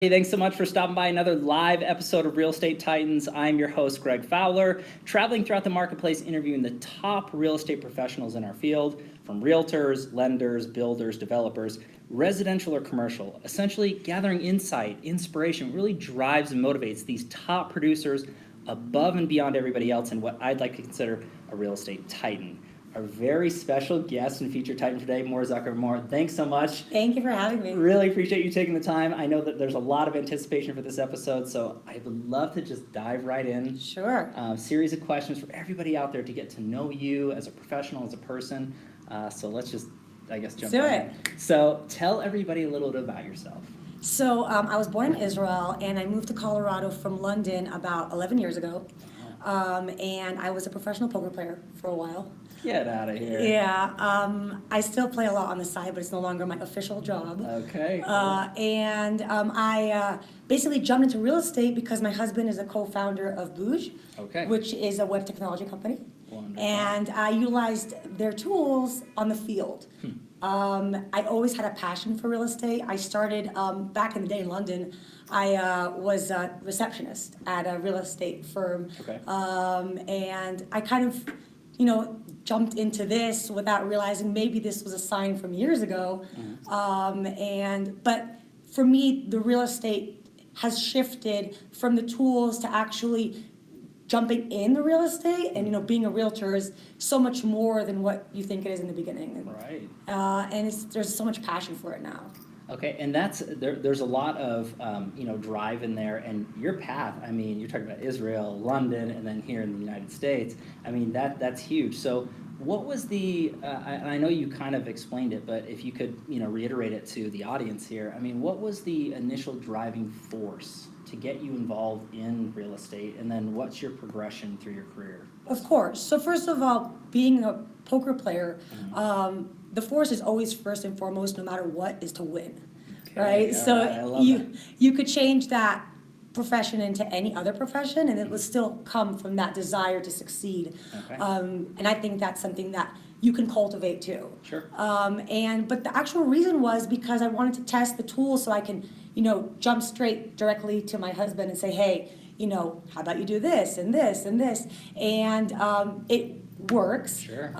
Hey, thanks so much for stopping by another live episode of Real Estate Titans. I'm your host, Greg Fowler, traveling throughout the marketplace, interviewing the top real estate professionals in our field, from realtors, lenders, builders, developers, residential or commercial, essentially gathering insight, inspiration, really drives and motivates these top producers above and beyond everybody else in what I'd like to consider a real estate titan. Our very special guest and featured titan today, Mor Zucker. Mor, thanks so much. Thank you for having me. Really appreciate you taking the time. I know that there's a lot of anticipation for this episode, so I would love to just dive right in. Sure. Series of questions for everybody out there to get to know you as a professional, as a person. So let's just, I guess, jump Let's do in. So tell everybody a little bit about yourself. So I was born in Israel, and I moved to Colorado from London about 11 years ago. And I was a professional poker player for a while. Get out of here. Yeah, I still play a lot on the side, but it's no longer my official job. Okay. And I basically jumped into real estate because my husband is a co-founder of Bouge, Okay. which is a web technology company. Wonderful. And I utilized their tools on the field. I always had a passion for real estate. I started back in the day in London. I was a receptionist at a real estate firm. Okay. And I kind of, jumped into this without realizing maybe this was a sign from years ago. But for me, the real estate has shifted from the tools to actually jumping in the real estate, and being a realtor is so much more than what you think it is in the beginning. Right. And there's so much passion for it now. Okay, and there's a lot of drive in there, and your path. I mean, you're talking about Israel, London, and then here in the United States. I mean, that's huge. So, what was the? I know you kind of explained it, but if you could, reiterate it to the audience here. I mean, what was the initial driving force to get you involved in real estate, and then what's your progression through your career? Of course. So first of all, being a poker player, the force is always first and foremost, no matter what, is to win, right? So I love that. you could change that profession into any other profession, and it will still come from that desire to succeed. Okay. And I think that's something that you can cultivate too. Sure. But the actual reason was because I wanted to test the tools so I can, jump straight directly to my husband and say, hey, how about you do this and this and this? And it works. Sure.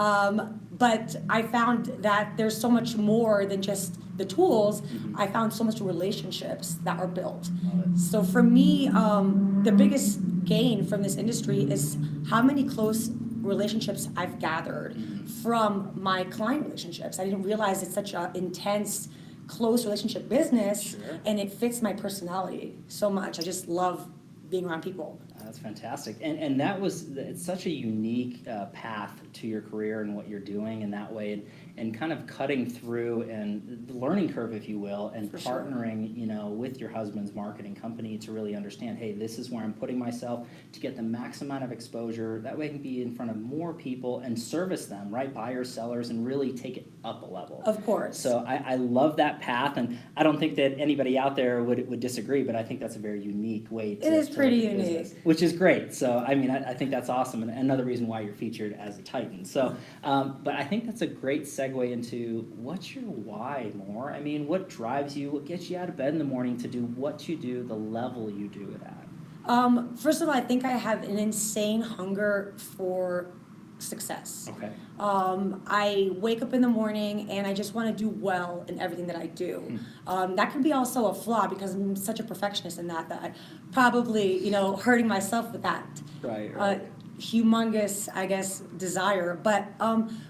But I found that there's so much more than just the tools. I found so much relationships that are built. So for me, the biggest gain from this industry is how many close relationships I've gathered from my client relationships. I didn't realize it's such an intense, close relationship business, Sure. and it fits my personality so much. I just love being around people. That's fantastic, and it's such a unique path to your career and what you're doing in that way, and kind of cutting through and the learning curve, if you will, and For sure. partnering, with your husband's marketing company to really understand, hey, this is where I'm putting myself to get the max amount of exposure. That way, I can be in front of more people and service them, right, buyers, sellers, and really take it up a level. Of course. So I love that path, and I don't think that anybody out there would disagree, but I think that's a very unique way to. It is pretty look at unique. business, which is great. So, I mean, I think that's awesome, and another reason why you're featured as a Titan. So, but I think that's a great segue into what's your why, Mor? I mean, what drives you? What gets you out of bed in the morning to do what you do, the level you do it at? First of all, I think I have an insane hunger for success. Okay. I wake up in the morning and I just want to do well in everything that I do. That can be also a flaw because I'm such a perfectionist in that I probably, hurting myself with that. Right. Humongous, I guess, desire. But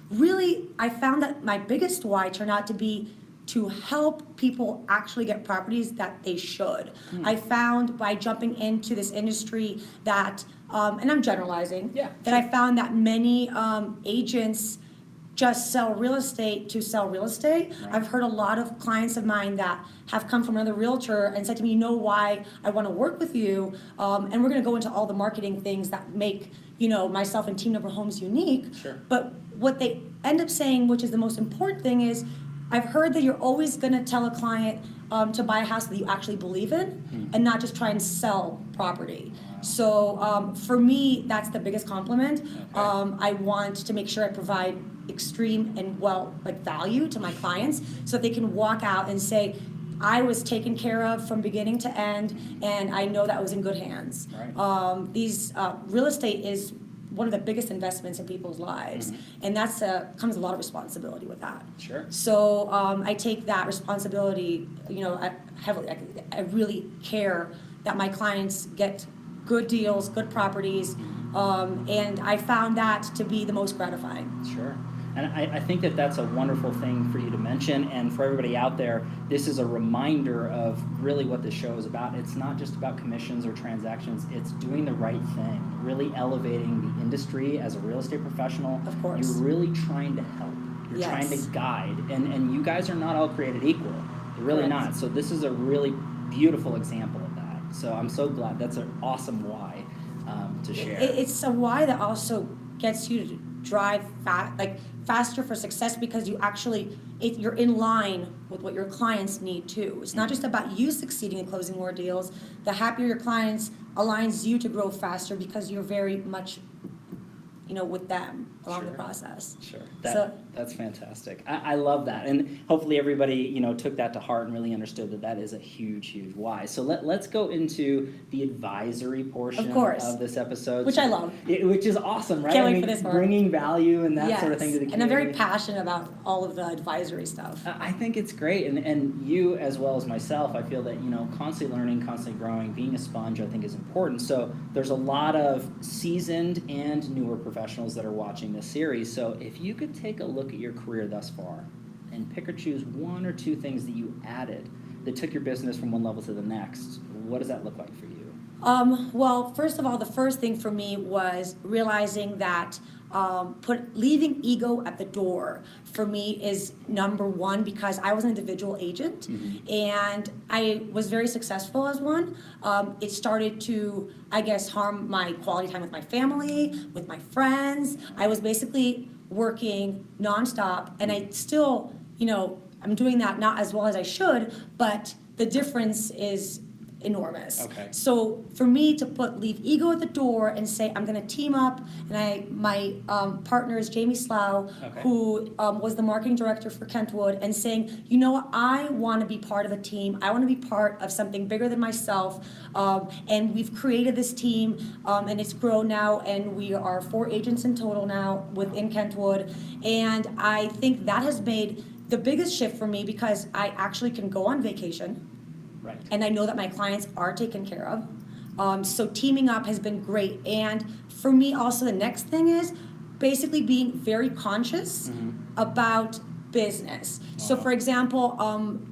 really, I found that my biggest why turned out to be to help people actually get properties that they should. I found by jumping into this industry that, and I'm generalizing, that I found that many agents just sell real estate to sell real estate. Right. I've heard a lot of clients of mine that have come from another realtor and said to me, you know why I want to work with you, and we're going to go into all the marketing things that make myself and Team Number Homes unique. Sure. But what they end up saying, which is the most important thing, is I've heard that you're always going to tell a client to buy a house that you actually believe in and not just try and sell property. So for me, that's the biggest compliment. Okay. I want to make sure I provide extreme and value to my clients so that they can walk out and say, I was taken care of from beginning to end, and I know that I was in good hands. Right. Real estate is one of the biggest investments in people's lives, and that's comes a lot of responsibility with that. Sure. So I take that responsibility, heavily. I really care that my clients get good deals, good properties, and I found that to be the most gratifying. Sure. And I think that that's a wonderful thing for you to mention, and for everybody out there, this is a reminder of really what this show is about. It's not just about commissions or transactions, it's doing the right thing, really elevating the industry as a real estate professional. Of course. You're really trying to help. You're Yes. trying to guide, and you guys are not all created equal. You're really Correct. not. So this is a really beautiful example of that. So I'm so glad. That's an awesome why to share. It's a why that also gets you to drive faster for success, because you're in line with what your clients need too. It's not just about you succeeding in closing more deals. The happier your clients aligns you to grow faster, because you're very much with them along the process. Sure. So That's fantastic. I love that. And hopefully everybody, took that to heart and really understood that that is a huge, huge why. So let's go into the advisory portion of this episode. Which I love. Which is awesome, right? Can't wait for this one. Bringing value and that sort of thing to the community. And I'm very passionate about all of the advisory stuff. I think it's great. And you, as well as myself, I feel that, constantly learning, constantly growing, being a sponge, I think is important. So there's a lot of seasoned and newer professionals that are watching this series. So if you could take a look at your career thus far and pick or choose one or two things that you added that took your business from one level to the next, what does that look like for you? Well, first of all, the first thing for me was realizing that leaving ego at the door for me is number one, because I was an individual agent and I was very successful as one. It started to, I guess, harm my quality time with my family, with my friends. I was basically working nonstop, and I still, I'm doing that not as well as I should, but the difference is enormous. Okay. So for me to leave ego at the door and say I'm going to team up, and my partner is Jamie Slough, who was the marketing director for Kentwood, and saying, I want to be part of a team. I want to be part of something bigger than myself. And we've created this team, and it's grown now, and we are 4 agents in total now within Kentwood. And I think that has made the biggest shift for me, because I actually can go on vacation. Right. And I know that my clients are taken care of. So teaming up has been great. And for me also, the next thing is basically being very conscious about business. Wow. So for example,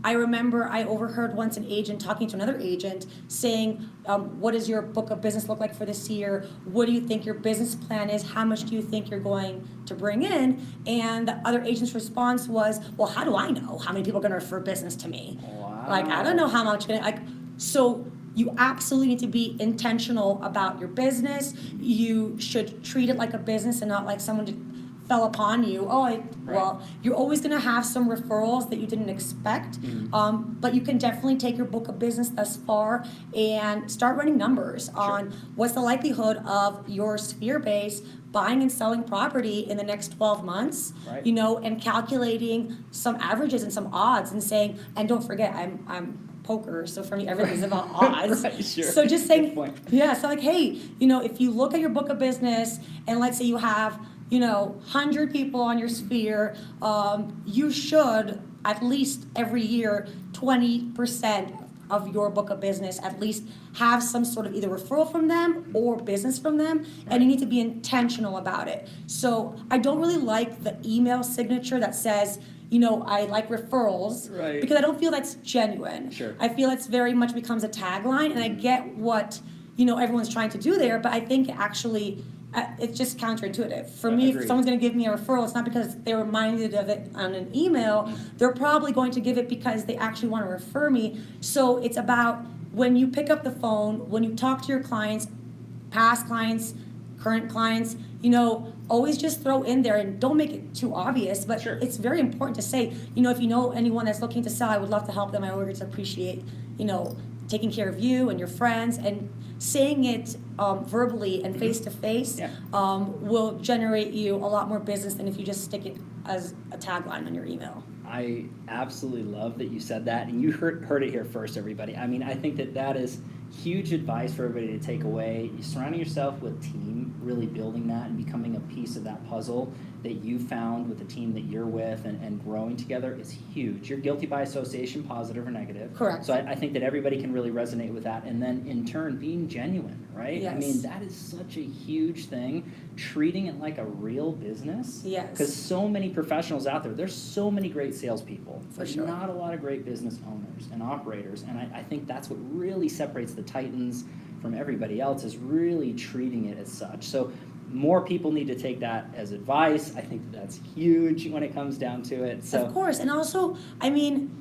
I remember I overheard once an agent talking to another agent saying, what does your book of business look like for this year? What do you think your business plan is? How much do you think you're going to bring in? And the other agent's response was, well, how do I know how many people are going to refer business to me? Wow. I don't know how much. So you absolutely need to be intentional about your business. You should treat it like a business and not like someone fell upon you. Well, you're always going to have some referrals that you didn't expect, but you can definitely take your book of business thus far and start running numbers on what's the likelihood of your sphere base buying and selling property in the next 12 months, and calculating some averages and some odds, and saying, and don't forget, I'm poker, so for me everything's about odds. So just saying, so hey, if you look at your book of business and let's say you have 100 people on your sphere, you should at least every year 20% of your book of business at least have some sort of either referral from them or business from them, and you need to be intentional about it. So I don't really like the email signature that says, I like referrals, because I don't feel that's genuine. I feel it's very much becomes a tagline, and I get what everyone's trying to do there, but I think actually it's just counterintuitive. For me, if someone's going to give me a referral, it's not because they're reminded of it on an email. They're probably going to give it because they actually want to refer me. So it's about when you pick up the phone, when you talk to your clients, past clients, current clients, always just throw in there, and don't make it too obvious, but it's very important to say, if you know anyone that's looking to sell, I would love to help them. I always appreciate, taking care of you and your friends, and saying it verbally and face to face will generate you a lot more business than if you just stick it as a tagline on your email. I absolutely love that you said that, and you heard it here first, everybody. I mean, I think that is huge advice for everybody to take away. You surrounding yourself with team, really building that and becoming a piece of that puzzle that you found with the team that you're with and growing together is huge. You're guilty by association, positive or negative. Correct. So I think that everybody can really resonate with that. And then in turn, being genuine, right? Yes. I mean, that is such a huge thing. Treating it like a real business. Yes. Because so many professionals out there, there's so many great salespeople, but sure. not a lot of great business owners and operators. And I think that's what really separates the Titans from everybody else, is really treating it as such. So more people need to take that as advice. I think that's huge when it comes down to it. So of course, and also, I mean,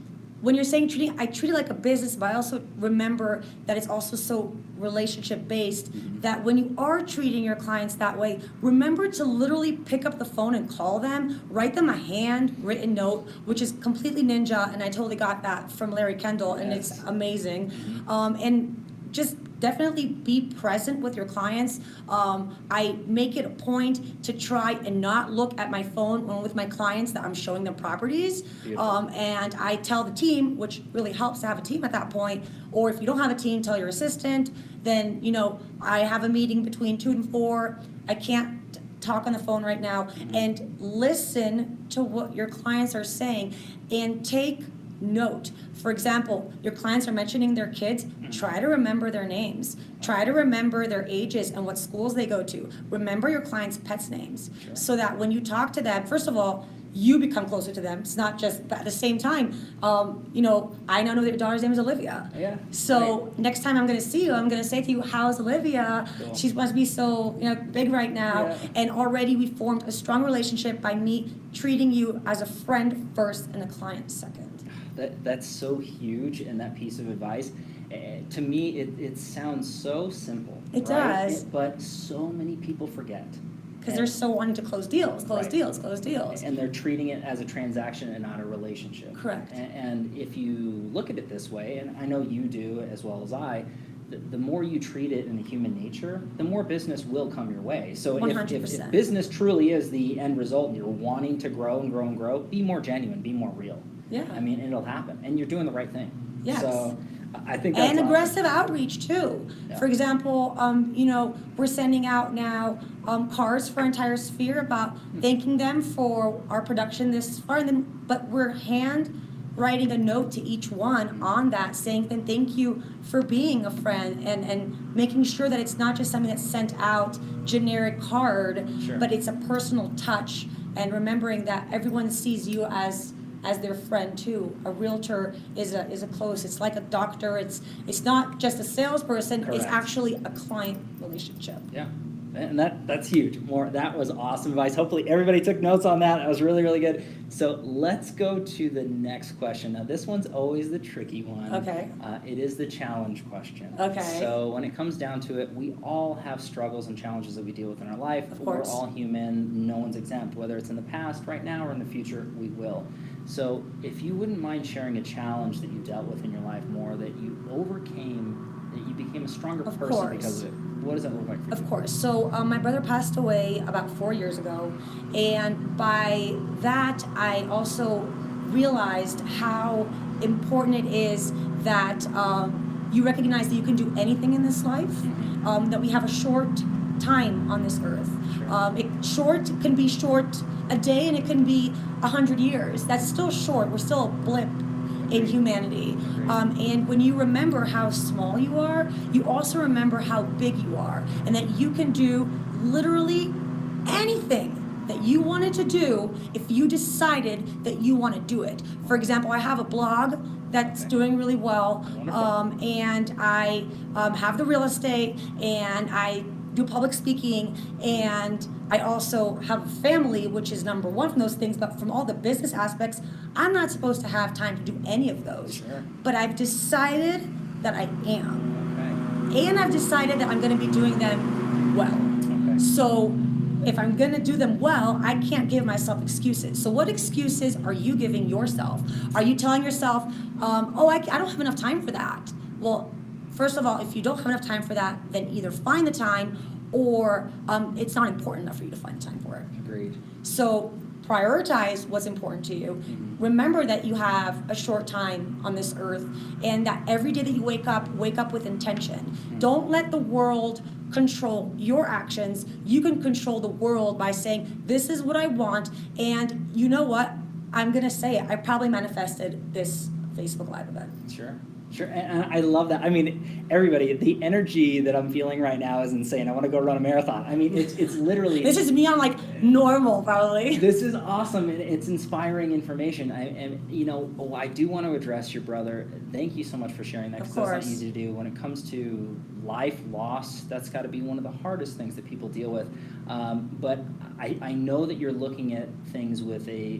when you're saying I treat it like a business, but I also remember that it's also so relationship based, that when you are treating your clients that way, remember to literally pick up the phone and call them, write them a handwritten note, which is completely ninja, and I totally got that from Larry Kendall, and Yes. it's amazing. And just definitely be present with your clients. I make it a point to try and not look at my phone when with my clients that I'm showing them properties. And I tell the team, which really helps to have a team at that point, or if you don't have a team, tell your assistant. Then, I have a meeting between 2 and 4. I can't talk on the phone right now. And listen to what your clients are saying and take note. For example, your clients are mentioning their kids, try to remember their names. Try to remember their ages and what schools they go to. Remember your clients' pets' names, so that when you talk to them, first of all, you become closer to them. It's not just, but at the same time, I now know that your daughter's name is Olivia. Yeah. So next time I'm going to see you, I'm going to say to you, how's Olivia? Cool. She must be so big right now. Yeah. And already we formed a strong relationship by me treating you as a friend first and a client second. That's so huge, and that piece of advice, to me, it sounds so simple. It right? does. But so many people forget. Because they're so wanting to close deals. And they're treating it as a transaction and not a relationship. Correct. And if you look at it this way, and I know you do as well as I, the more you treat it in a human nature, the more business will come your way. So if business truly is the end result and you're wanting to grow and grow and grow, be more genuine, be more real. Yeah. I mean, it'll happen. And you're doing the right thing. Yes. So I think that's and awesome. aggressive outreach too. Yeah. For example, we're sending out now cards for entire sphere about thanking them for our production this far, but we're hand writing a note to each one on that saying thank you for being a friend, and making sure that it's not just something that's sent out generic card, but it's a personal touch, and remembering that everyone sees you as their friend too. A realtor is a close. It's like a doctor. It's not just a salesperson. Correct. It's actually a client relationship. Yeah, and that's huge. That was awesome advice. Hopefully everybody took notes on that. That was really, really good. So let's go to the next question. Now this one's always the tricky one. Okay. It is the challenge question. Okay. So when it comes down to it, we all have struggles and challenges that we deal with in our life. Of course. We're all human. No one's exempt. Whether it's in the past, right now, or in the future, we will. So if you wouldn't mind sharing a challenge that you dealt with in your life more, that you overcame, that you became a stronger person because of it, what does that look like for you? Of course. So my brother passed away about 4 years ago, and by that I also realized how important it is that you recognize that you can do anything in this life, that we have a short time on this earth. It can be short a day, and it can be 100 years. That's still short. We're still a blip in humanity. And when you remember how small you are, you also remember how big you are, and that you can do literally anything that you wanted to do if you decided that you want to do it. For example, I have a blog that's doing really well, and I have the real estate, and I do public speaking, and I also have a family, which is number one from those things, but from all the business aspects, I'm not supposed to have time to do any of those. Sure. But I've decided that I am. Okay. And I've decided that I'm going to be doing them well. Okay. So if I'm going to do them well, I can't give myself excuses. So what excuses are you giving yourself? Are you telling yourself, I don't have enough time for that? Well, first of all, if you don't have enough time for that, then either find the time, or it's not important enough for you to find time for it. Agreed. So prioritize what's important to you. Remember that you have a short time on this earth, and that every day that you wake up with intention. Don't let the world control your actions. You can control the world by saying, this is what I want, and you know what? I'm gonna say it. I probably manifested this Facebook Live event. Sure, and I love that. I mean, everybody, the energy that I'm feeling right now is insane. I want to go run a marathon. I mean, it's literally... This is me on like normal, probably. This is awesome, and it's inspiring information. I do want to address your brother. Thank you so much for sharing that, because that's not easy to do. When it comes to life loss, that's got to be one of the hardest things that people deal with. But I know that you're looking at things with a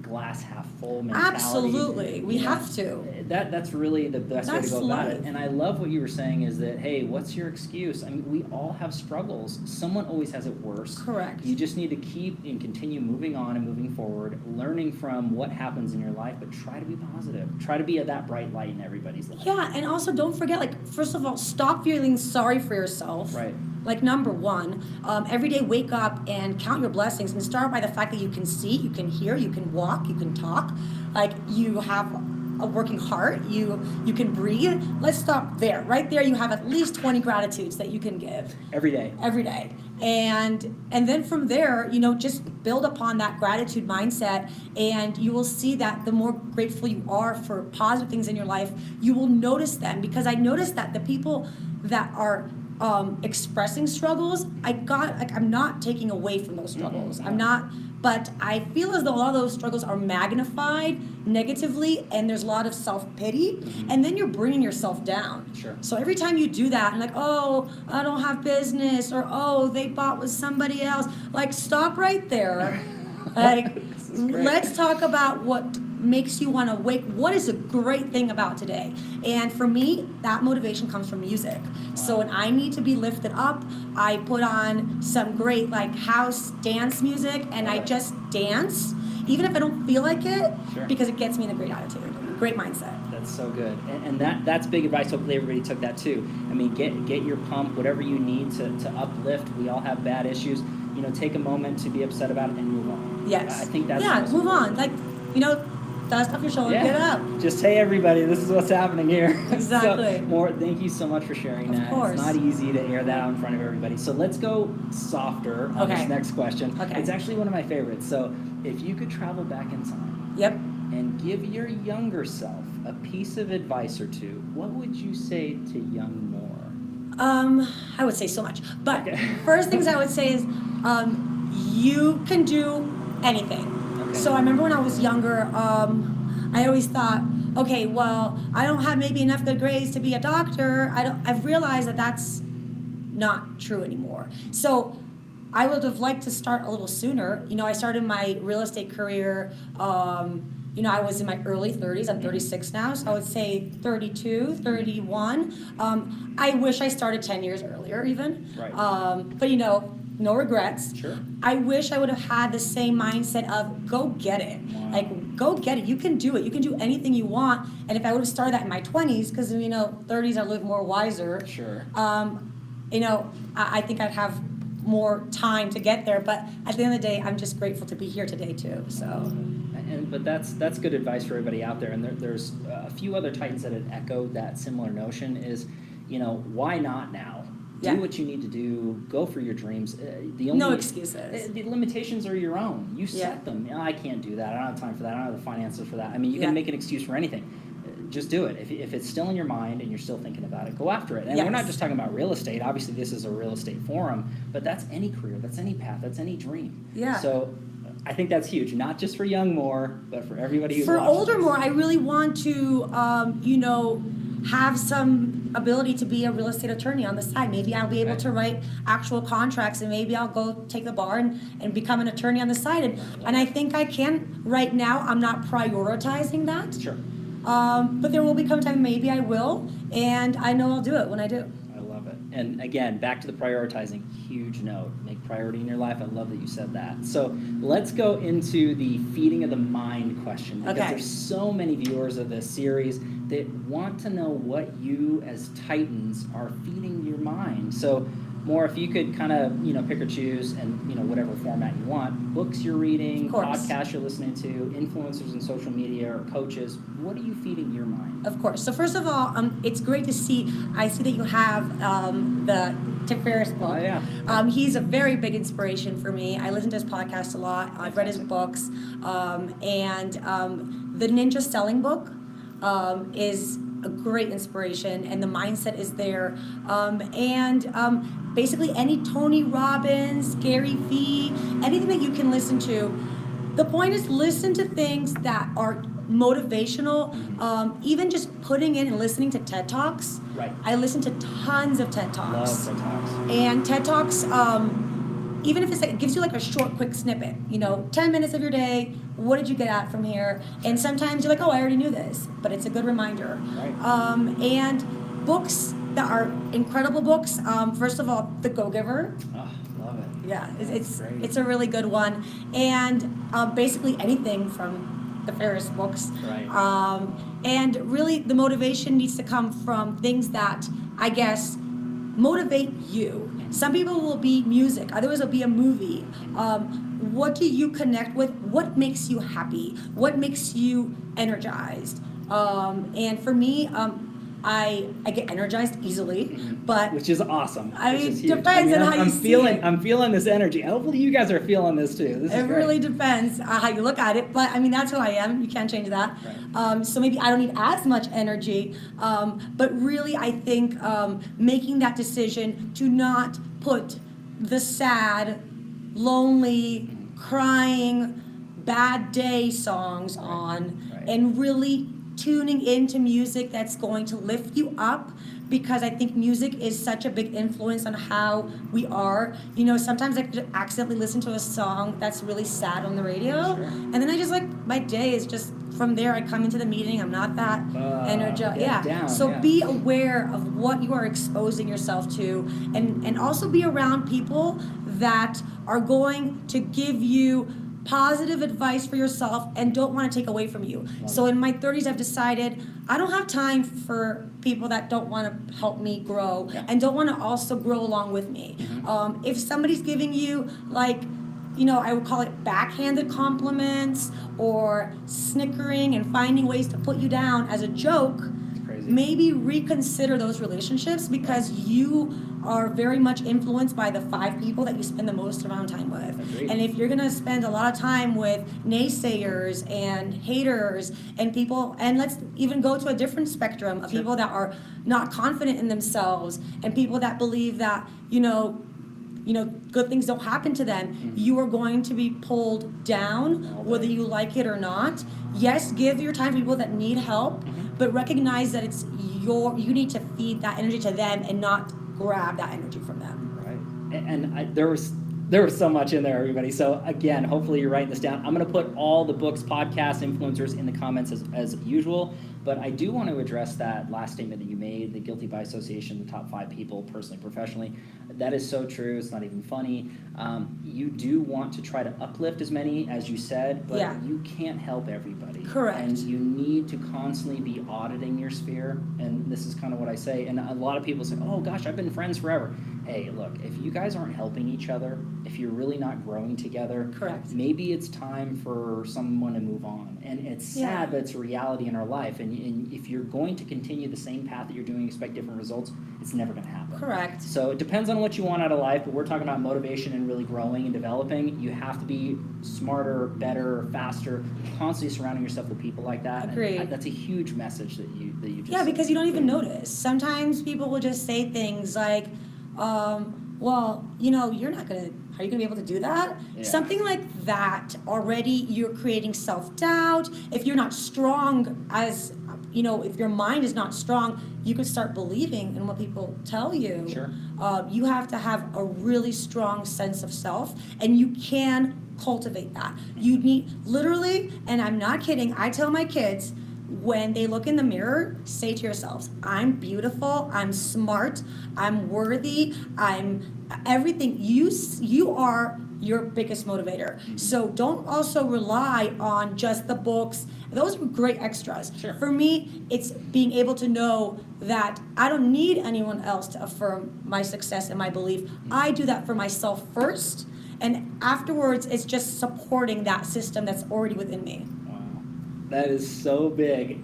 glass half full mentality. Absolutely, we have to. That's really the best way to go about it. And I love what you were saying is that, hey, what's your excuse? I mean, we all have struggles. Someone always has it worse. Correct. You just need to keep and continue moving on and moving forward, learning from what happens in your life, but try to be positive. Try to be that bright light in everybody's life. Yeah, and also don't forget, like, first of all, stop feeling sorry for yourself. Right. Like, number one, every day wake up and count your blessings, and start by the fact that you can see, you can hear, you can walk, you can talk, like you have a working heart, you can breathe. Let's stop there. Right there you have at least 20 gratitudes that you can give. Every day. Every day. And then from there, just build upon that gratitude mindset, and you will see that the more grateful you are for positive things in your life, you will notice them. Because I noticed that the people that are expressing struggles, I'm not taking away from those struggles. I'm not, but I feel as though a lot of those struggles are magnified negatively, and there's a lot of self-pity, and then you're bringing yourself down. Sure. So every time you do that, and like, oh, I don't have business, or oh, they bought with somebody else, like, stop right there. Like, let's talk about what makes you want to wake. What is a great thing about today? And for me, that motivation comes from music. So when I need to be lifted up, I put on some great like house dance music, and I just dance, even if I don't feel like it, because it gets me in a great attitude, great mindset. That's so good, and that's big advice. Hopefully everybody took that too. I mean, get your pump, whatever you need to uplift. We all have bad issues. Take a moment to be upset about it and move on. Yes. I think that's move on. Like, dust off your shoulder, get up. Just, hey, everybody, this is what's happening here. Exactly. So, Mor, thank you so much for sharing that. Of course. It's not easy to air that out in front of everybody. So let's go softer on this next question. Okay. It's actually one of my favorites. So if you could travel back in time and give your younger self a piece of advice or two, what would you say to young Mor? I would say so much. But first things I would say is you can do anything. So I remember when I was younger, I always thought, okay, well, I don't have maybe enough good grades to be a doctor. I've realized that that's not true anymore. So I would have liked to start a little sooner. I started my real estate career, I was in my early 30s. I'm 36 now, so I would say 32, 31. I wish I started 10 years earlier even. Right. But no regrets. Sure. I wish I would have had the same mindset of go get it. Wow. Like, go get it. You can do it. You can do anything you want. And if I would have started that in my 20s, because 30s I live more wiser. Sure. I think I'd have more time to get there. But at the end of the day, I'm just grateful to be here today too. So. But that's good advice for everybody out there. And there's a few other Titans that had echoed that similar notion. Is why not now? Do what you need to do. Go for your dreams. No excuses. The limitations are your own. You set them. I can't do that. I don't have time for that. I don't have the finances for that. I mean, you can make an excuse for anything. Just do it. If it's still in your mind and you're still thinking about it, go after it. And we're not just talking about real estate. Obviously, this is a real estate forum. But that's any career. That's any path. That's any dream. Yeah. So I think that's huge. Not just for young Mor, but for everybody who's watching. For older Mor, I really want to, have some ability to be a real estate attorney on the side. Maybe I'll be able to write actual contracts, and maybe I'll go take the bar and become an attorney on the side. And I think I can. Right now, I'm not prioritizing that. Sure. But there will become time maybe I will, and I know I'll do it when I do. I love it. And again, back to the prioritizing, huge note. Make priority in your life. I love that you said that. So let's go into the feeding of the mind question. Because there's so many viewers of this series that want to know what you as Titans are feeding your mind. So More, if you could kind of, pick or choose and, whatever format you want, books you're reading, podcasts you're listening to, influencers in social media or coaches, what are you feeding your mind? Of course. So first of all, it's great to see, I see that you have the Tim Ferriss book. Oh, yeah. He's a very big inspiration for me. I listen to his podcast a lot. I've read his books. The Ninja Selling book is a great inspiration, and the mindset is there. Basically any Tony Robbins, Gary Vee, anything that you can listen to. The point is, listen to things that are motivational. Even just putting in and listening to TED Talks. Right. I listen to tons of TED Talks. Love TED Talks. And TED Talks, even if it gives you like a short, quick snippet, 10 minutes of your day, what did you get out from here? And sometimes you're like, oh, I already knew this, but it's a good reminder. Right. And books that are incredible books. First of all, The Go-Giver. Oh, love it. Yeah, it's a really good one. And basically anything from the Ferriss books. Right. And really the motivation needs to come from things that, I guess, motivate you. Some people will be music, others will be a movie. What do you connect with? What makes you happy? What makes you energized? And for me, I get energized easily, but which is awesome. I mean, depends on how you see it. I'm feeling this energy. Hopefully, you guys are feeling this too. This is It great. really depends how you look at it, but I mean that's who I am. You can't change that. Right. So maybe I don't need as much energy, but really I think making that decision to not put the sad, lonely, crying, bad day songs on, and really tuning into music that's going to lift you up, because I think music is such a big influence on how we are. Sometimes I could accidentally listen to a song that's really sad on the radio, and then I just my day is just, from there I come into the meeting, I'm not that energized. Be aware of what you are exposing yourself to, and also be around people that are going to give you positive advice for yourself and don't want to take away from you. So in my 30s, I've decided I don't have time for people that don't want to help me grow and don't want to also grow along with me. If somebody's giving you I would call it backhanded compliments or snickering and finding ways to put you down as a joke, maybe reconsider those relationships, because you are very much influenced by the 5 people that you spend the most amount of time with. Agreed. And if you're going to spend a lot of time with naysayers and haters and people, and let's even go to a different spectrum of people that are not confident in themselves and people that believe that, good things don't happen to them, you are going to be pulled down, whether you like it or not. Yes, give your time to people that need help, but recognize that you need to feed that energy to them and not grab that energy from them. Right. And there was so much in there, everybody. So again, hopefully you're writing this down. I'm going to put all the books, podcasts, influencers in the comments as usual. But I do want to address that last statement that you made, the guilty by association, the top 5 people, personally, professionally. That is so true. It's not even funny. You do want to try to uplift as many as you said, but you can't help everybody. Correct. And you need to constantly be auditing your sphere. And this is kind of what I say. And a lot of people say, oh gosh, I've been friends forever. Hey, look, if you guys aren't helping each other, if you're really not growing together, maybe it's time for someone to move on. And it's sad, but it's a reality in our life. And if you're going to continue the same path that you're doing, expect different results, it's never going to happen. Correct. So it depends on what you want out of life, but we're talking about motivation and really growing and developing. You have to be smarter, better, faster, constantly surrounding yourself with people like that. Agreed. And that's a huge message that you just Yeah, because you don't even notice. Sometimes people will just say things like, well, you're not going to, are you going to be able to do that? Yeah. Something like that, already you're creating self-doubt. If you're not strong if your mind is not strong, you could start believing in what people tell you. Sure. You have to have a really strong sense of self, and you can cultivate that. You need, literally, and I'm not kidding, I tell my kids, when they look in the mirror, say to yourselves, I'm beautiful, I'm smart, I'm worthy, I'm everything. You are your biggest motivator. So don't also rely on just the books. Those are great extras. Sure. For me, it's being able to know that I don't need anyone else to affirm my success and my belief. I do that for myself first, and afterwards it's just supporting that system that's already within me. Wow. That is so big.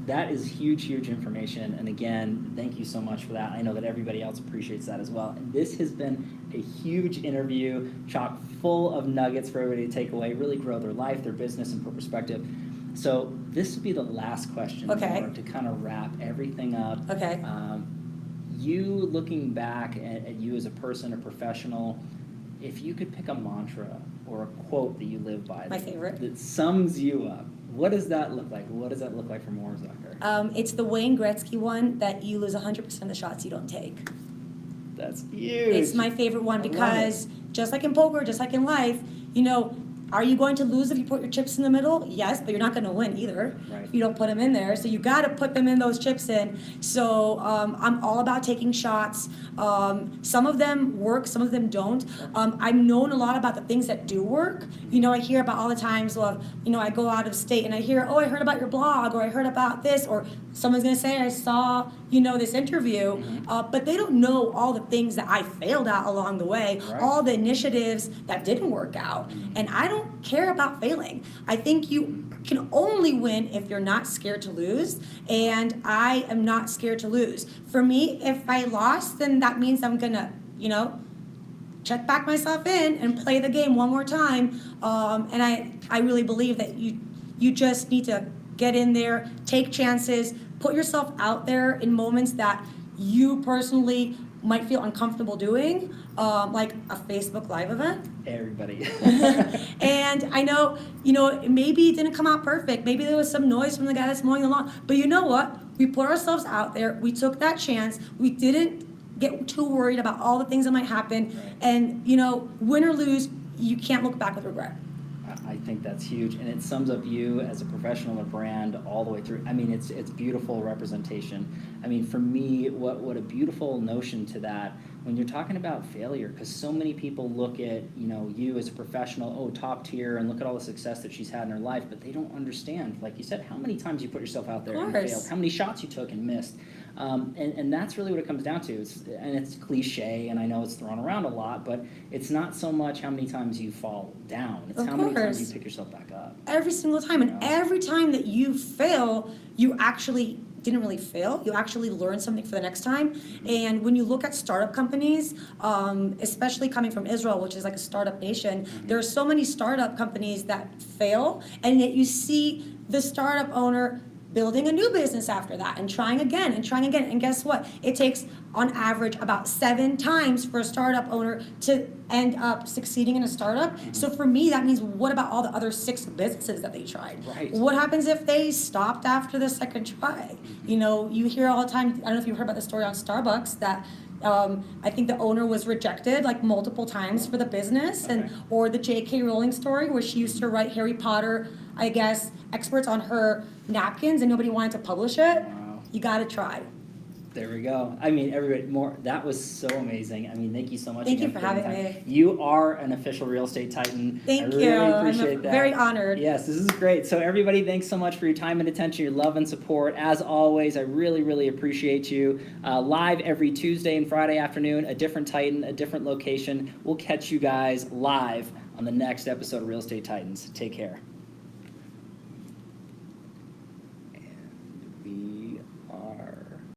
That is huge, huge information. And again, thank you so much for that. I know that everybody else appreciates that as well. And this has been a huge interview, chock full of nuggets for everybody to take away, really grow their life, their business, and put perspective. So this would be the last question, Okay. Mor, to kind of wrap everything up. Okay. You looking back at you as a person, a professional, if you could pick a mantra or a quote that you live by, My favorite. that sums you up, what does that look like? What does that look like for Mor Zucker? It's the Wayne Gretzky one, that you lose 100% of the shots you don't take. That's huge. It's my favorite one I love because just like in poker, just like in life, you know, are you going to lose if you put your chips in the middle? Yes, but you're not going to win either Right. if you don't put them in there. So you got to put them in, those chips in. So I'm all about taking shots. Some of them work, some of them don't. I've known a lot about the things that do work. You know, I hear about all the times of, you know, I go out of state and I hear, oh, I heard about your blog, or I heard about this, or someone's going to say, I saw, you know, this interview. But they don't know all the things that I failed at along the way, Right. all the initiatives that didn't work out. And I don't care about failing. I think you can only win if you're not scared to lose, and I am not scared to lose. For me, if I lost, then that means I'm gonna, you know, check back myself in and play the game one more time. And I really believe that you just need to get in there, take chances, put yourself out there in moments that you personally might feel uncomfortable doing, like a Facebook Live event. Everybody. And I know, you know, maybe it didn't come out perfect. Maybe there was some noise from the guy that's mowing the lawn. But you know what? We put ourselves out there. We took that chance. We didn't get too worried about all the things that might happen. Right. And, you know, win or lose, you can't look back with regret. I think that's huge, and it sums up you as a professional and a brand all the way through. I mean, it's beautiful representation. I mean, for me, what a beautiful notion to that when you're talking about failure, because so many people look at, you know, you as a professional, oh, top tier, and look at all the success that she's had in her life, but they don't understand, like you said, how many times you put yourself out there and failed, how many shots you took and missed. And that's really what it comes down to. It's cliche, and I know it's thrown around a lot, but it's not so much how many times you fall down. It's how many times you pick yourself back up. Every single time. And every time that you fail, you actually didn't really fail. You actually learn something for the next time. And when you look at startup companies, especially coming from Israel, which is like a startup nation, there are so many startup companies that fail, and yet you see the startup owner building a new business after that and trying again and trying again. And guess what? It takes, on average, about 7 times for a startup owner to end up succeeding in a startup. So for me, that means, what about all the other 6 businesses that they tried? Right. What happens if they stopped after the second try? You know, you hear all the time, I don't know if you heard about the story on Starbucks, that I think the owner was rejected like multiple times for the business, and or the J.K. Rowling story where she used to write Harry Potter, I guess, experts on her napkins, and nobody wanted to publish it. Wow. You got to try. There we go. I mean, everybody, Mor, that was so amazing. I mean, thank you so much. Thank again you for for taking having time. me. You are an official real estate titan. Thank I really you. appreciate I'm that. very honored. Yes, this is great. So everybody, thanks so much for your time and attention, your love and support. As always, I really, really appreciate you. Live every Tuesday and Friday afternoon, a different Titan, a different location. We'll catch you guys live on the next episode of Real Estate Titans. Take care.